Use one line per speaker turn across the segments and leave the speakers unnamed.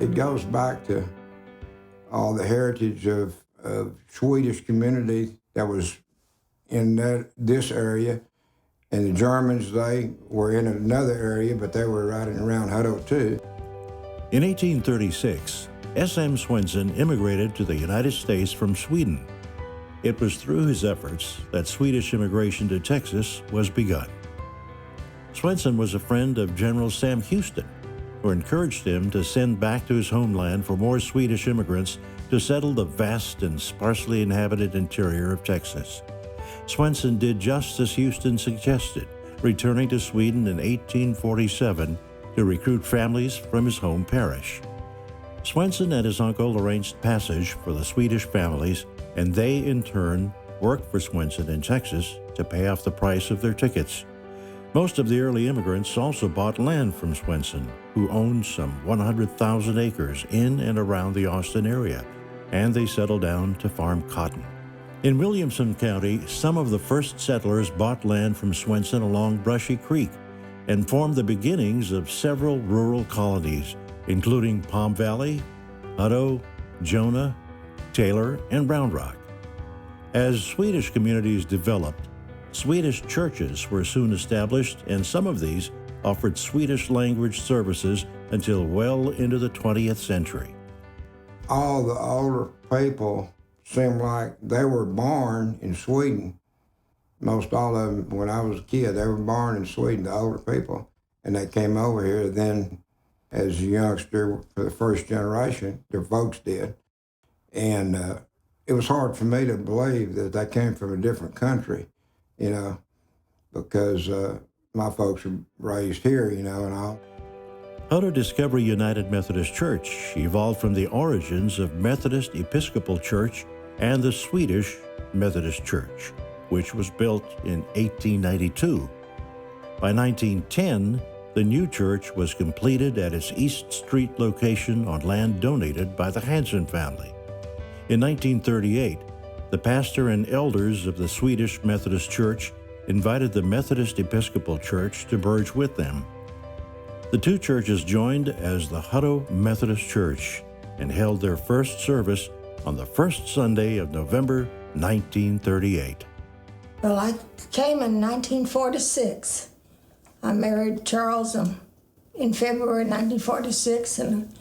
It goes back to all the heritage of Swedish community that was in this area. And the Germans, they were in another area, but they were right around Hutto too.
In 1836, S.M. Swenson immigrated to the United States from Sweden. It was through his efforts that Swedish immigration to Texas was begun. Swenson was a friend of General Sam Houston, who encouraged him to send back to his homeland for more Swedish immigrants to settle the vast and sparsely inhabited interior of Texas. Swenson did just as Houston suggested, returning to Sweden in 1847 to recruit families from his home parish. Swenson and his uncle arranged passage for the Swedish families, and they, in turn, worked for Swenson in Texas to pay off the price of their tickets. Most of the early immigrants also bought land from Swenson, who owned some 100,000 acres in and around the Austin area, and they settled down to farm cotton. In Williamson County, some of the first settlers bought land from Swenson along Brushy Creek and formed the beginnings of several rural colonies, including Palm Valley, Hutto, Jonah, Taylor, and Round Rock. As Swedish communities developed, Swedish churches were soon established, and some of these offered Swedish language services until well into the 20th century.
All the older people seemed like they were born in Sweden. Most all of them, when I was a kid, they were born in Sweden, the older people, and they came over here then as a youngster for the first generation, their folks did. And it was hard for me to believe that they came from a different country, you know, because my folks were raised here, you know, and all.
Hutto Discovery United Methodist Church evolved from the origins of Methodist Episcopal Church and the Swedish Methodist Church, which was built in 1892. By 1910, the new church was completed at its East Street location on land donated by the Hanson family. In 1938, the pastor and elders of the Swedish Methodist Church invited the Methodist Episcopal Church to merge with them. The two churches joined as the Hutto Methodist Church and held their first service on the first Sunday of November 1938.
Well, I came in 1946. I married Charles in February 1946, and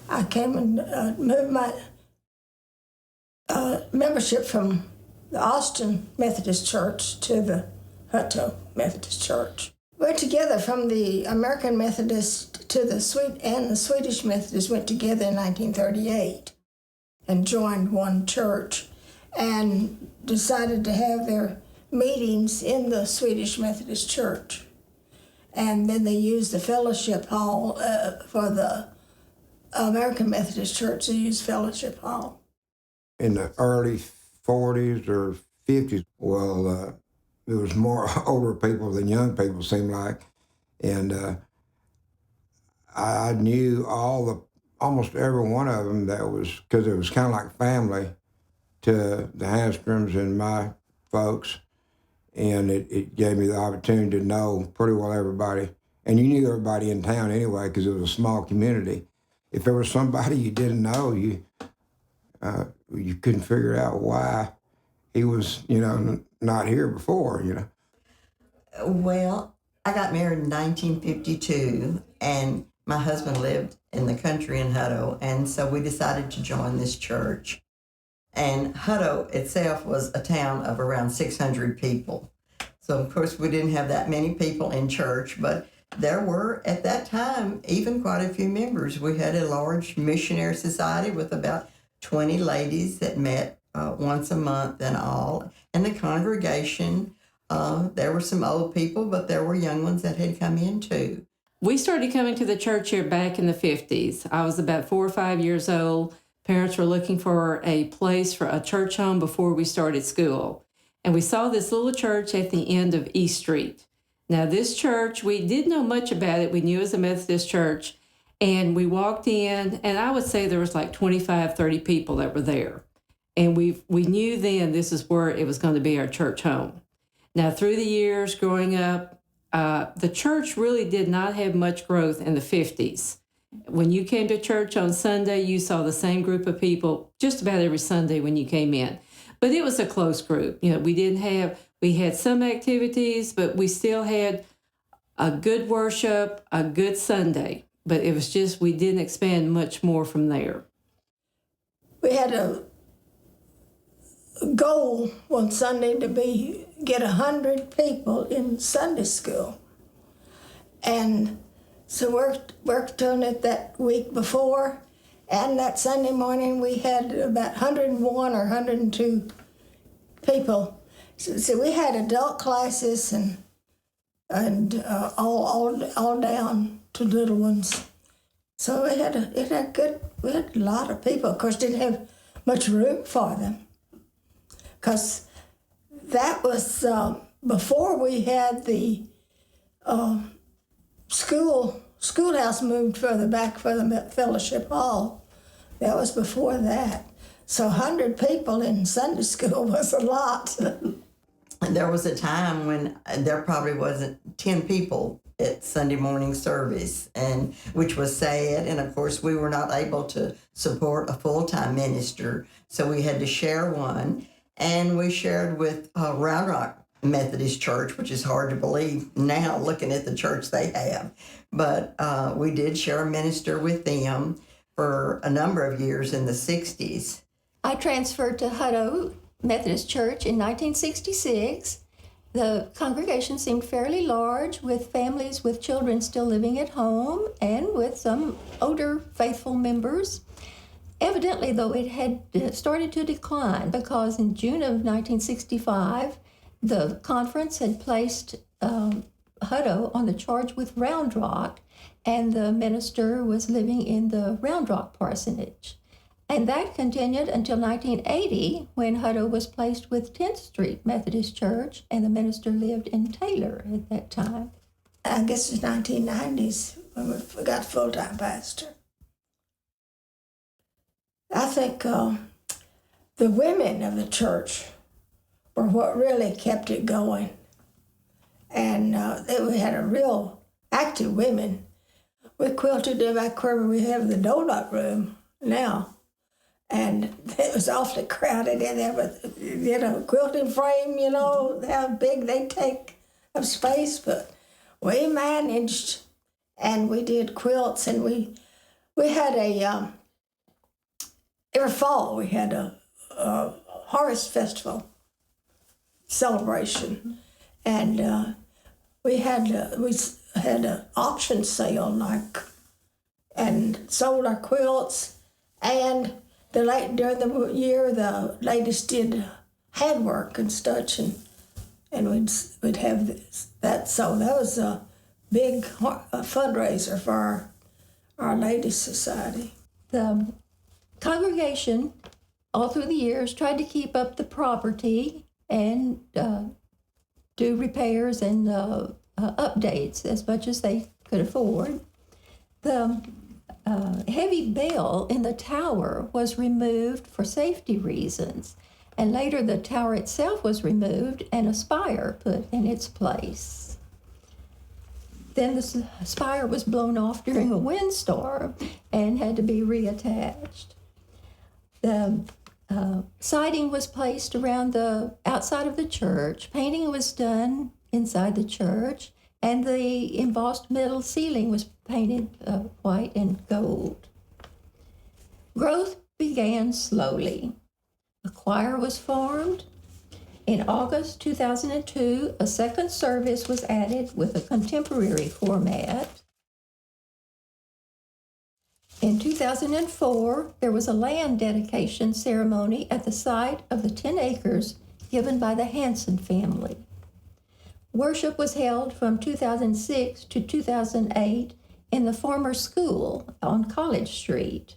I came and moved my membership from the Austin Methodist Church to the Hutto Methodist Church. We're together from the American Methodist to the Swedish Methodist went together in 1938 and joined one church and decided to have their meetings in the Swedish Methodist Church. And then they used the fellowship hall for the American Methodist Church. They used fellowship hall.
In the early 40s or 50s, well, there was more older people than young people, seemed like. And I knew almost every one of them that was, because it was kind of like family to the Hanstroms and my folks. And it gave me the opportunity to know pretty well everybody. And you knew everybody in town anyway, because it was a small community. If there was somebody you didn't know, you couldn't figure out why he was, not here before,
Well, I got married in 1952, and my husband lived in the country in Hutto, and so we decided to join this church. And Hutto itself was a town of around 600 people. So, of course, we didn't have that many people in church, but there were, at that time, even quite a few members. We had a large missionary society with about 20 ladies that met once a month and all. And the congregation, there were some old people, but there were young ones that had come in too.
We started coming to the church here back in the 50s. I was about 4 or 5 years old. Parents were looking for a place for a church home before we started school. And we saw this little church at the end of East Street. Now, this church, we didn't know much about it. We knew it was a Methodist church. And we walked in, and I would say there was like 25, 30 people that were there. And we knew then this is where it was going to be our church home. Now, through the years growing up, the church really did not have much growth in the 50s. When you came to church on Sunday, you saw the same group of people just about every Sunday when you came in. But it was a close group. We had some activities, but we still had a good worship, a good Sunday. But it was just, we didn't expand much more from there.
We had a goal one Sunday to get 100 people in Sunday school. And so worked on it that week before, and that Sunday morning we had about 101 or 102 people. So we had adult classes and all down to little ones. So we had a lot of people. Of course, didn't have much room for them, because that was before we had the schoolhouse moved further back for the fellowship hall. That was before that. So 100 people in Sunday school was a lot.
And there was a time when there probably wasn't 10 people at Sunday morning service, and which was sad. And of course, we were not able to support a full-time minister, so we had to share one. And we shared with Round Rock Methodist Church, which is hard to believe now looking at the church they have. But we did share a minister with them for a number of years in the 60s.
I transferred to Hutto Methodist Church in 1966. The congregation seemed fairly large, with families with children still living at home and with some older faithful members. Evidently, though, it had started to decline, because in June of 1965, the conference had placed Hutto on the charge with Round Rock, and the minister was living in the Round Rock parsonage. And that continued until 1980, when Hutto was placed with 10th Street Methodist Church, and the minister lived in Taylor at that time.
I guess it's 1990s when we got full-time pastor. I think the women of the church were what really kept it going. And we had a real active women. We quilted back where we have the donut room now. And it was awfully crowded in there, but, quilting frame, how big they take of space. But we managed, and we did quilts, and we had every fall we had a harvest festival celebration, and we had an auction sale, and sold our quilts, and during the year the ladies did handwork and such, and we'd have that. So that was a big fundraiser for our ladies' society.
The congregation, all through the years, tried to keep up the property and do repairs and updates as much as they could afford. The heavy bell in the tower was removed for safety reasons, and later the tower itself was removed and a spire put in its place. Then the spire was blown off during a windstorm and had to be reattached. The siding was placed around the outside of the church. Painting was done inside the church, and the embossed metal ceiling was painted white and gold. Growth began slowly. A choir was formed. In August 2002, a second service was added with a contemporary format. In 2004, there was a land dedication ceremony at the site of the 10 acres given by the Hanson family. Worship was held from 2006 to 2008 in the former school on College Street.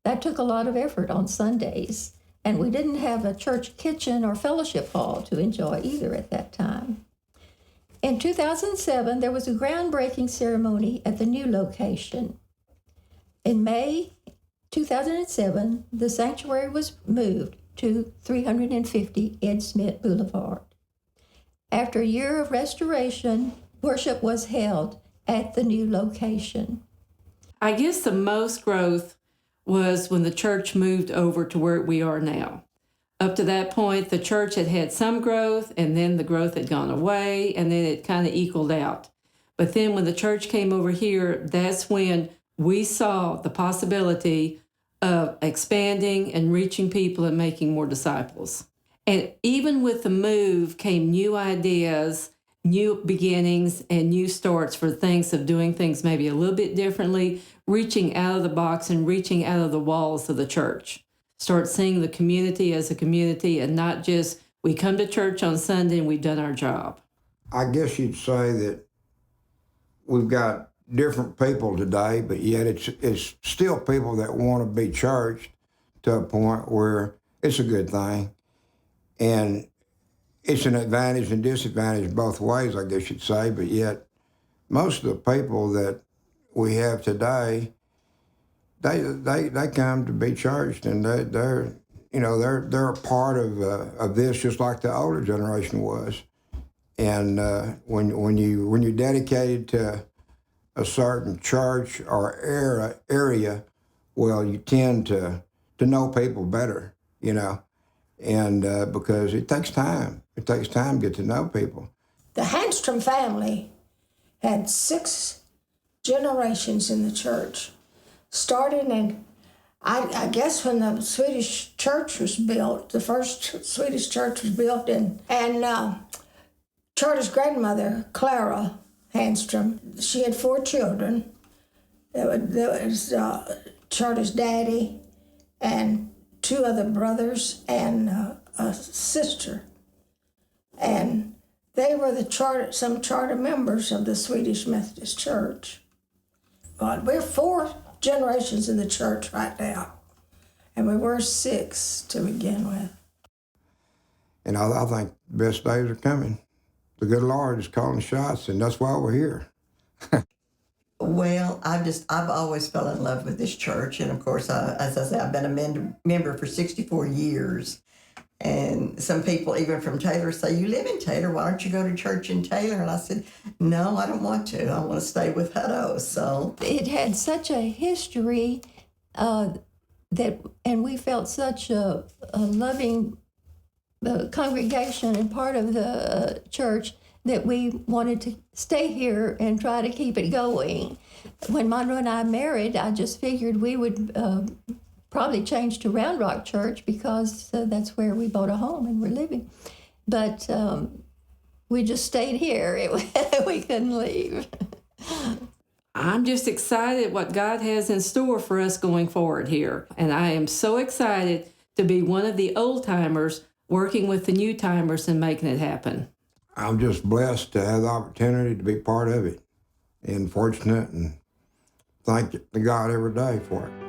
That took a lot of effort on Sundays, and we didn't have a church kitchen or fellowship hall to enjoy either at that time. In 2007, there was a groundbreaking ceremony at the new location. In May 2007, the sanctuary was moved to 350 Ed Smith Boulevard. After a year of restoration, worship was held at the new location.
I guess the most growth was when the church moved over to where we are now. Up to that point, the church had had some growth, and then the growth had gone away, and then it kind of equaled out. But then when the church came over here, that's when we saw the possibility of expanding and reaching people and making more disciples. And even with the move came new ideas, new beginnings, and new starts for things of doing things maybe a little bit differently, reaching out of the box and reaching out of the walls of the church. Start seeing the community as a community and not just we come to church on Sunday and we've done our job.
I guess you'd say that we've got different people today, but yet it's still people that want to be churched to a point where it's a good thing. And it's an advantage and disadvantage both ways, I guess you'd say, but yet most of the people that we have today, they come to be churched, and they're a part of this, just like the older generation was. And when you're dedicated to a certain church or area, well, you tend to know people better, and because it takes time. It takes time to get to know people.
The Handstrom family had 6 generations in the church, starting in, I guess when the Swedish church was built, the first Swedish church was built, and Charter's grandmother, Clara Handstrom, she had 4 children. There was Charter's daddy and 2 other brothers and a sister. And they were some charter members of the Swedish Methodist Church. But we're 4 generations in the church right now, and we were 6 to begin with.
And I think the best days are coming. The good Lord is calling shots, and that's why we're here.
Well, I've always fell in love with this church, and of course, as I say, I've been a member for 64 years. And some people, even from Taylor, say, "You live in Taylor, why don't you go to church in Taylor?" And I said, "No, I don't want to. I want to stay with Hutto." So
It had such a history and we felt such a loving congregation and part of the church that we wanted to stay here and try to keep it going. When Monroe and I married, I just figured we would probably change to Round Rock Church because that's where we bought a home and we're living. But we just stayed here. We couldn't leave.
I'm just excited what God has in store for us going forward here. And I am so excited to be one of the old timers working with the new timers and making it happen.
I'm just blessed to have the opportunity to be part of it, and fortunate, and thank God every day for it.